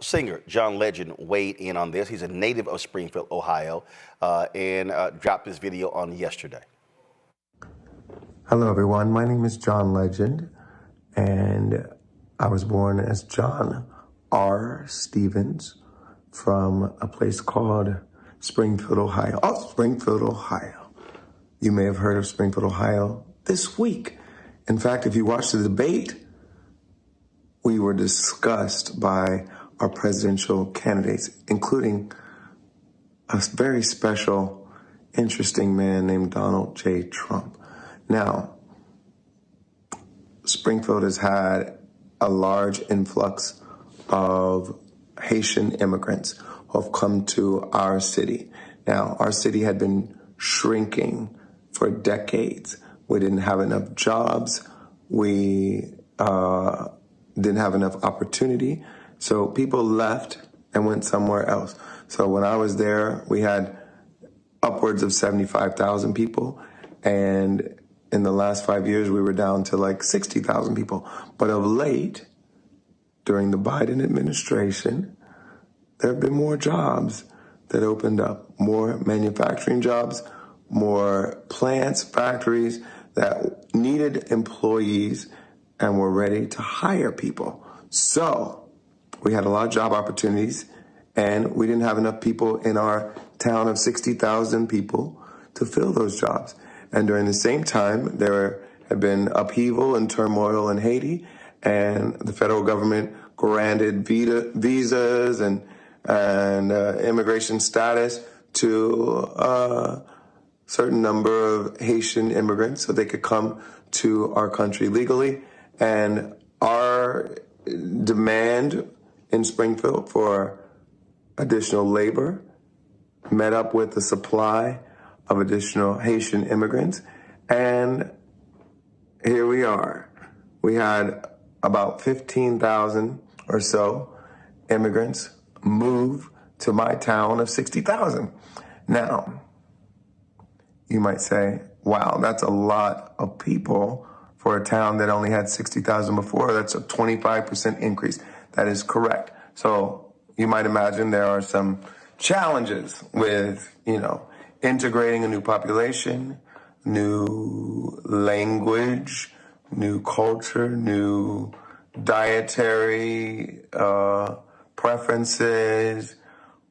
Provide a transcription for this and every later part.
Singer John Legend weighed in on this. He's a native of Springfield, Ohio, and dropped this video on yesterday. Hello, everyone. My name is John Legend, and I was born as John R. Stevens from a place called Springfield, Ohio. Oh, Springfield, Ohio. You may have heard of Springfield, Ohio this week. In fact, if you watched the debate, we were discussed by our presidential candidates, including a very special, interesting man named Donald J. Trump. Now, Springfield has had a large influx of Haitian immigrants who have come to our city. Now, our city had been shrinking for decades. We didn't have enough jobs. We didn't have enough opportunity. So people left and went somewhere else. So when I was there, we had upwards of 75,000 people. And in the last 5 years, we were down to like 60,000 people. But of late, during the Biden administration, there have been more jobs that opened up, more manufacturing jobs, more plants, factories that needed employees and were ready to hire people. So we had a lot of job opportunities, and we didn't have enough people in our town of 60,000 people to fill those jobs. And during the same time, there had been upheaval and turmoil in Haiti, and the federal government granted visas and immigration status to a certain number of Haitian immigrants so they could come to our country legally. And our demand in Springfield for additional labor met up with the supply of additional Haitian immigrants. And here we are. We had about 15,000 or so immigrants move to my town of 60,000. Now, you might say, wow, that's a lot of people for a town that only had 60,000 before. That's a 25% increase. That is correct. So you might imagine there are some challenges with, integrating a new population, new language, new culture, new dietary preferences,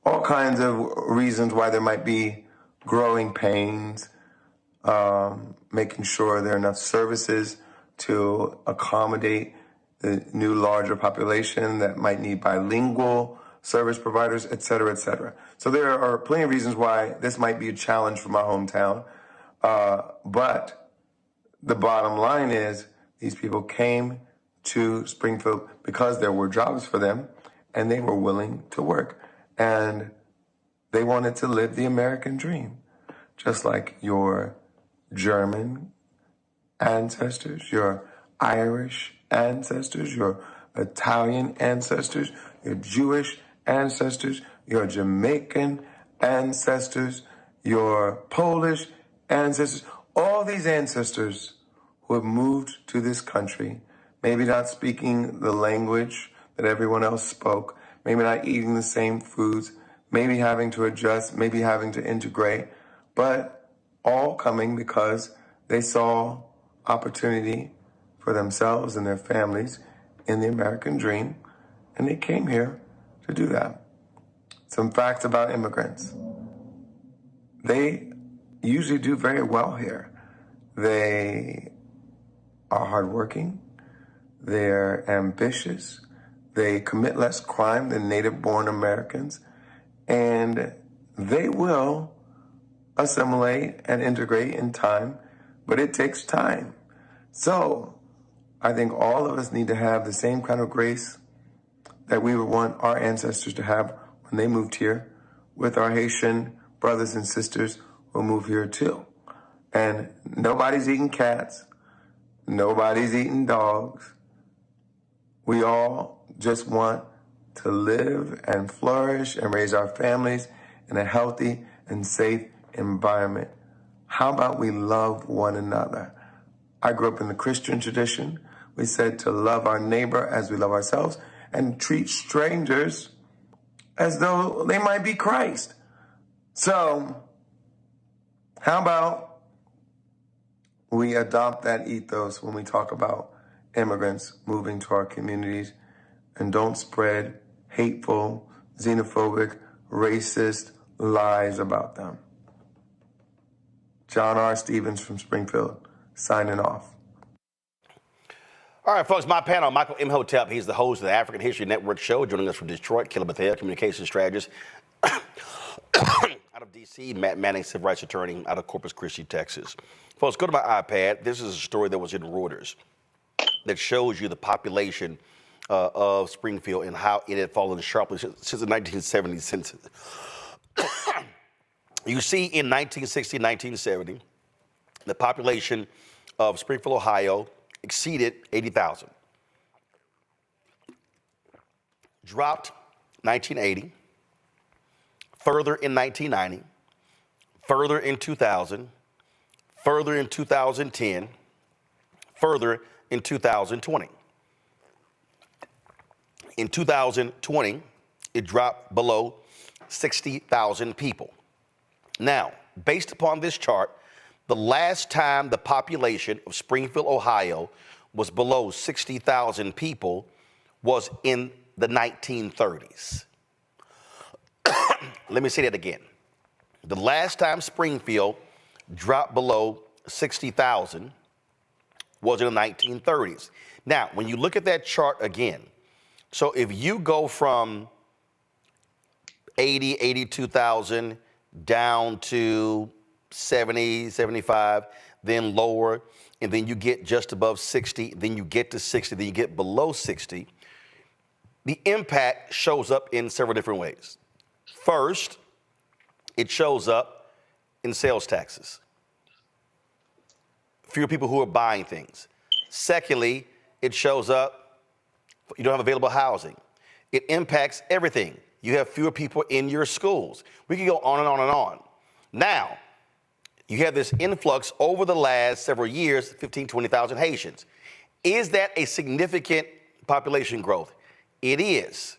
all kinds of reasons why there might be growing pains, making sure there are enough services to accommodate the new larger population that might need bilingual service providers, et cetera, et cetera. So there are plenty of reasons why this might be a challenge for my hometown. But the bottom line is these people came to Springfield because there were jobs for them and they were willing to work. And they wanted to live the American dream, just like your German ancestors, your Irish ancestors, your Italian ancestors, your Jewish ancestors, your Jamaican ancestors, your Polish ancestors, all these ancestors who have moved to this country, maybe not speaking the language that everyone else spoke, maybe not eating the same foods, maybe having to adjust, maybe having to integrate, but all coming because they saw opportunity for themselves and their families in the American dream, and they came here to do that. Some facts about immigrants. They usually do very well here. They are hardworking, they're ambitious, they commit less crime than native-born Americans, and they will assimilate and integrate in time, but it takes time. So I think all of us need to have the same kind of grace that we would want our ancestors to have when they moved here, with our Haitian brothers and sisters who move here too. And nobody's eating cats, nobody's eating dogs. We all just want to live and flourish and raise our families in a healthy and safe environment. How about we love one another? I grew up in the Christian tradition. We said to love our neighbor as we love ourselves. and treat strangers as though they might be Christ. So, how about we adopt that ethos when we talk about immigrants moving to our communities and don't spread hateful, xenophobic, racist lies about them. John R. Stevens from Springfield, signing off. All right, folks, my panel, Michael Imhotep. He's the host of the African History Network show. Joining us from Detroit, Killer Bethel, communications strategist. Out of D.C., Matt Manning, civil rights attorney out of Corpus Christi, Texas. Folks, go to my iPad. This is a story that was in Reuters that shows you the population of Springfield and how it had fallen sharply since the 1970 census. You see, in 1960, 1970, the population of Springfield, Ohio, exceeded 80,000. Dropped 1980, further in 1990, further in 2000, further in 2010, further in 2020. In 2020, it dropped below 60,000 people. Now, based upon this chart, the last time the population of Springfield, Ohio was below 60,000 people was in the 1930s. Let me say that again. The last time Springfield dropped below 60,000 was in the 1930s. Now, when you look at that chart again, so if you go from 80, 82,000 down to 70, 75, then lower, and then you get just above 60, then you get to 60, then you get below 60, the impact shows up in several different ways. First, it shows up in sales taxes. Fewer people who are buying things. Secondly, it shows up, you don't have available housing. It impacts everything. You have fewer people in your schools. We can go on and on and on. Now, you have this influx over the last several years, 15, 20,000 Haitians. Is that a significant population growth? It is.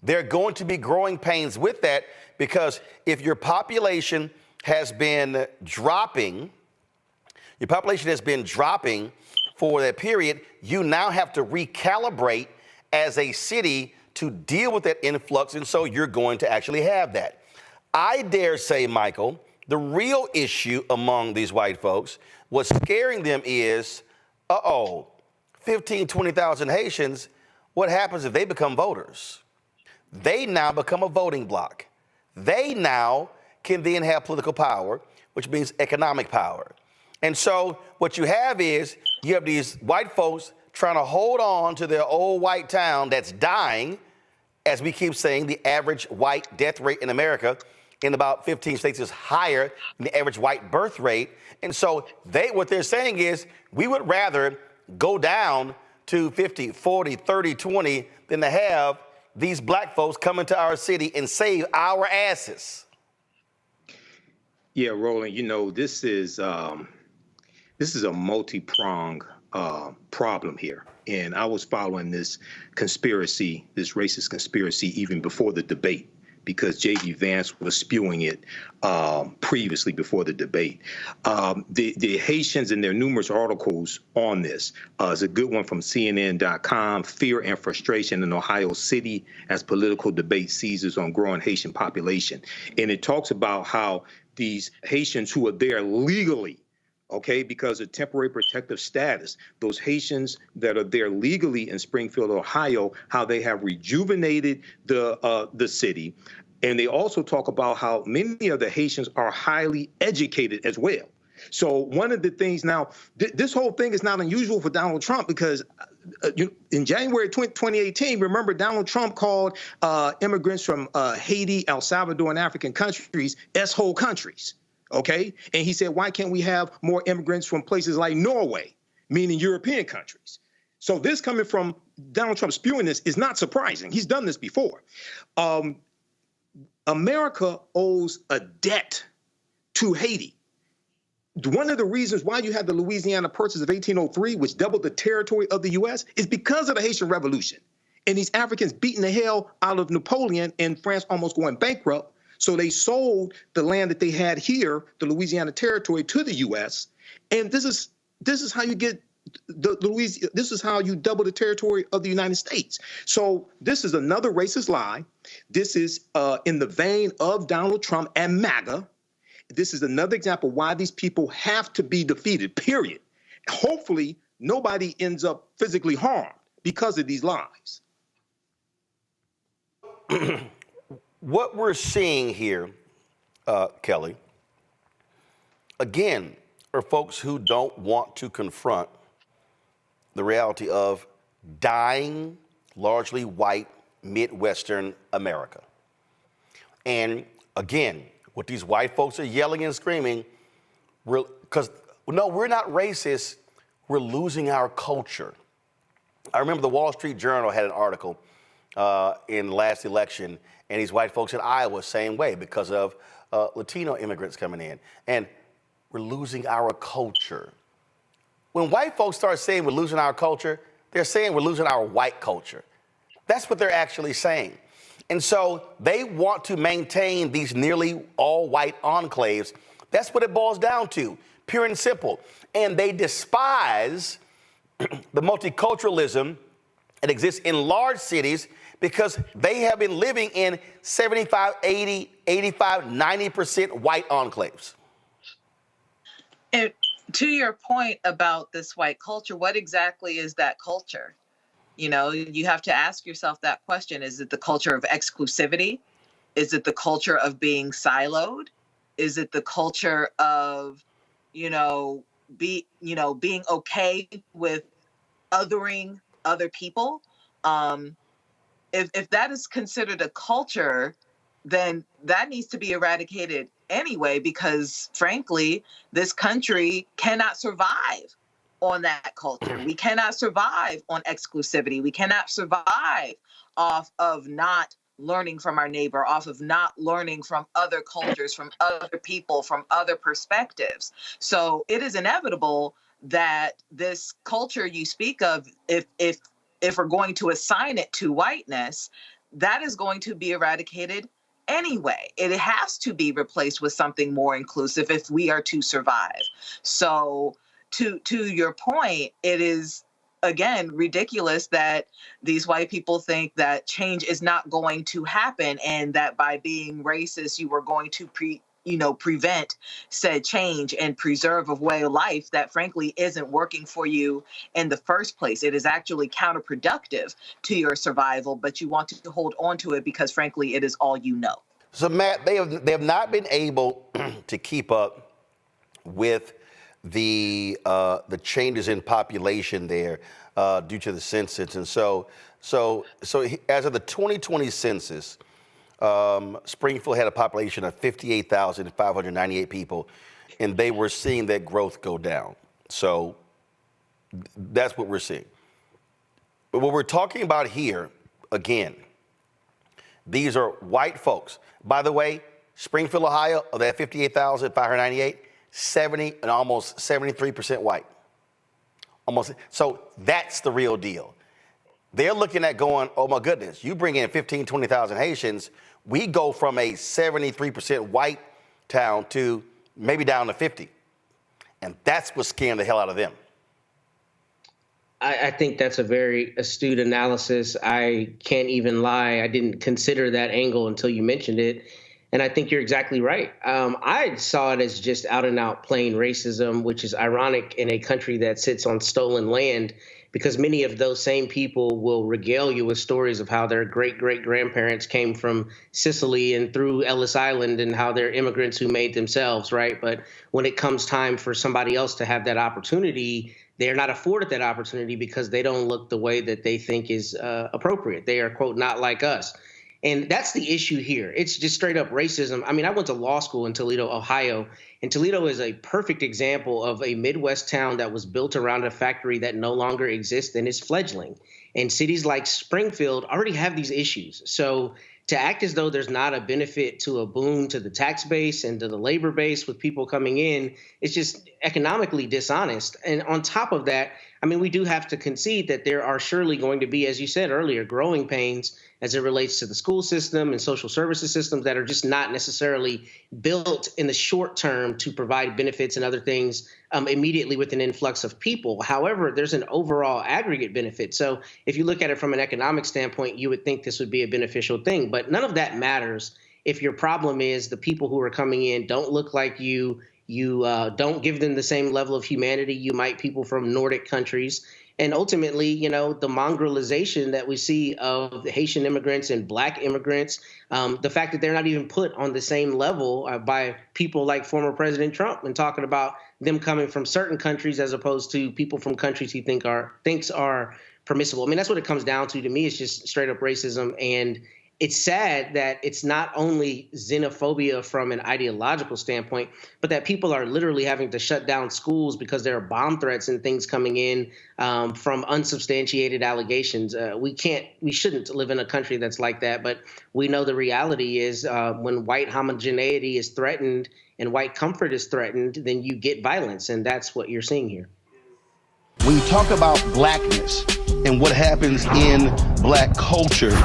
There are going to be growing pains with that because if your population has been dropping, for that period, you now have to recalibrate as a city to deal with that influx, and so you're going to actually have that. I dare say, Michael, the real issue among these white folks, what's scaring them is, 15, 20,000 Haitians, what happens if they become voters? They now become a voting bloc. They now can then have political power, which means economic power. And so what you have is you have these white folks trying to hold on to their old white town that's dying. As we keep saying, the average white death rate in America in about 15 states is higher than the average white birth rate. And so what they're saying is we would rather go down to 50, 40, 30, 20 than to have these black folks come into our city and save our asses. Yeah, Roland, this is a multi-pronged problem here. And I was following this racist conspiracy, even before the debate, because J.D. Vance was spewing it previously before the debate. The Haitians and their numerous articles on this is a good one from CNN.com, Fear and Frustration in Ohio City as Political Debate Seizes on Growing Haitian Population. And it talks about how these Haitians who are there legally, because of temporary protective status, those Haitians that are there legally in Springfield, Ohio, how they have rejuvenated the city. And they also talk about how many of the Haitians are highly educated as well. So one of the things now, this whole thing is not unusual for Donald Trump because in January 2018, remember Donald Trump called immigrants from Haiti, El Salvador, and African countries S-hole countries. And he said, why can't we have more immigrants from places like Norway, meaning European countries? So this coming from Donald Trump spewing this is not surprising. He's done this before. America owes a debt to Haiti. One of the reasons why you had the Louisiana Purchase of 1803, which doubled the territory of the U.S., is because of the Haitian Revolution. And these Africans beating the hell out of Napoleon and France almost going bankrupt. So they sold the land that they had here, the Louisiana Territory, to the U.S. And this is how you get this is how you double the territory of the United States. So this is another racist lie. This is in the vein of Donald Trump and MAGA. This is another example why these people have to be defeated, period. Hopefully, nobody ends up physically harmed because of these lies. What we're seeing here, Kelly, again, are folks who don't want to confront the reality of dying, largely white, Midwestern America. And again, what these white folks are yelling and screaming, because no, we're not racist, we're losing our culture. I remember the Wall Street Journal had an article in the last election, and these white folks in Iowa, same way, because of Latino immigrants coming in. And we're losing our culture. When white folks start saying we're losing our culture, they're saying we're losing our white culture. That's what they're actually saying. And so they want to maintain these nearly all white enclaves. That's what it boils down to, pure and simple. And they despise the multiculturalism that exists in large cities because they have been living in 75, 80, 85, 90% white enclaves. And to your point about this white culture, what exactly is that culture? You know, you have to ask yourself that question. Is it the culture of exclusivity? Is it the culture of being siloed? Is it the culture of, being okay with othering other people? If that is considered a culture, then that needs to be eradicated anyway, because frankly, this country cannot survive on that culture. We cannot survive on exclusivity. We cannot survive off of not learning from our neighbor, off of not learning from other cultures, from other people, from other perspectives. So it is inevitable that this culture you speak of, if we're going to assign it to whiteness, that is going to be eradicated anyway. It has to be replaced with something more inclusive if we are to survive. So to your point, it is, again, ridiculous that these white people think that change is not going to happen and that by being racist, you are going to prevent said change and preserve a way of life that frankly isn't working for you in the first place. It is actually counterproductive to your survival, but you want to hold on to it because frankly, it is all you know. So Matt, they have not been able to keep up with the changes in population there due to the census. And so as of the 2020 census, Springfield had a population of 58,598 people, and they were seeing that growth go down. So that's what we're seeing. But what we're talking about here, again, these are white folks. By the way, Springfield, Ohio, of that 58,598, 70 and almost 73% white. Almost. So that's the real deal. They're looking at going, oh my goodness, you bring in 15, 20,000 Haitians, we go from a 73% white town to maybe down to 50. And that's what's scaring the hell out of them. I think that's a very astute analysis. I can't even lie. I didn't consider that angle until you mentioned it. And I think you're exactly right. I saw it as just out and out plain racism, which is ironic in a country that sits on stolen land, because many of those same people will regale you with stories of how their great-great-grandparents came from Sicily and through Ellis Island and how they're immigrants who made themselves, right? But when it comes time for somebody else to have that opportunity, they're not afforded that opportunity because they don't look the way that they think is appropriate. They are, quote, not like us. And that's the issue here. It's just straight up racism. I mean, I went to law school in Toledo, Ohio, and Toledo is a perfect example of a Midwest town that was built around a factory that no longer exists and is fledgling. And cities like Springfield already have these issues. So to act as though there's not a benefit to a boon to the tax base and to the labor base with people coming in, it's just economically dishonest. And on top of that, I mean, we do have to concede that there are surely going to be, as you said earlier, growing pains as it relates to the school system and social services systems that are just not necessarily built in the short term to provide benefits and other things immediately with an influx of people. However, there's an overall aggregate benefit. So if you look at it from an economic standpoint, you would think this would be a beneficial thing. But none of that matters if your problem is the people who are coming in don't look like you don't give them the same level of humanity you might people from Nordic countries. And ultimately, you know, the mongrelization that we see of the Haitian immigrants and Black immigrants, the fact that they're not even put on the same level by people like former President Trump and talking about them coming from certain countries as opposed to people from countries he thinks are permissible. I mean, that's what it comes down to me. It's just straight up racism. And it's sad that it's not only xenophobia from an ideological standpoint, but that people are literally having to shut down schools because there are bomb threats and things coming in from unsubstantiated allegations. We shouldn't live in a country that's like that. But we know the reality is when white homogeneity is threatened and white comfort is threatened, then you get violence. And that's what you're seeing here. When you talk about blackness and what happens in Black culture,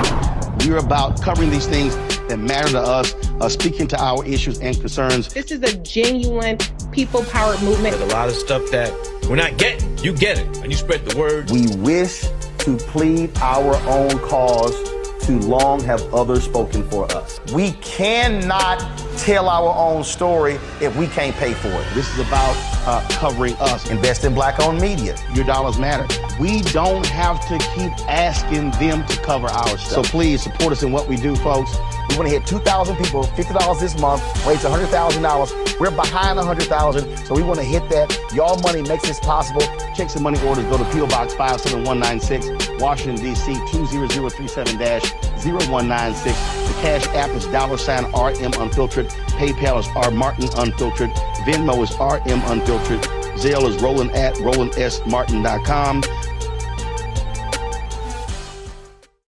we're about covering these things that matter to us, speaking to our issues and concerns. This is a genuine people-powered movement. There's a lot of stuff that we're not getting. You get it, and you spread the word. We wish to plead our own cause. Too long have others spoken for us. We cannot tell our own story if we can't pay for it. This is about covering us. Invest in Black-owned media. Your dollars matter. We don't have to keep asking them to cover our stuff. So please support us in what we do, folks. We want to hit 2,000 people, $50 this month, raise $100,000. We're behind 100,000, so we want to hit that. Y'all money makes this possible. Checks and money orders go to P.O. Box 57196, Washington, D.C. 20037-0196. The Cash App is $RM Unfiltered. PayPal is R Martin Unfiltered. Venmo is RM Unfiltered. Zelle is Roland at RolandSMartin.com.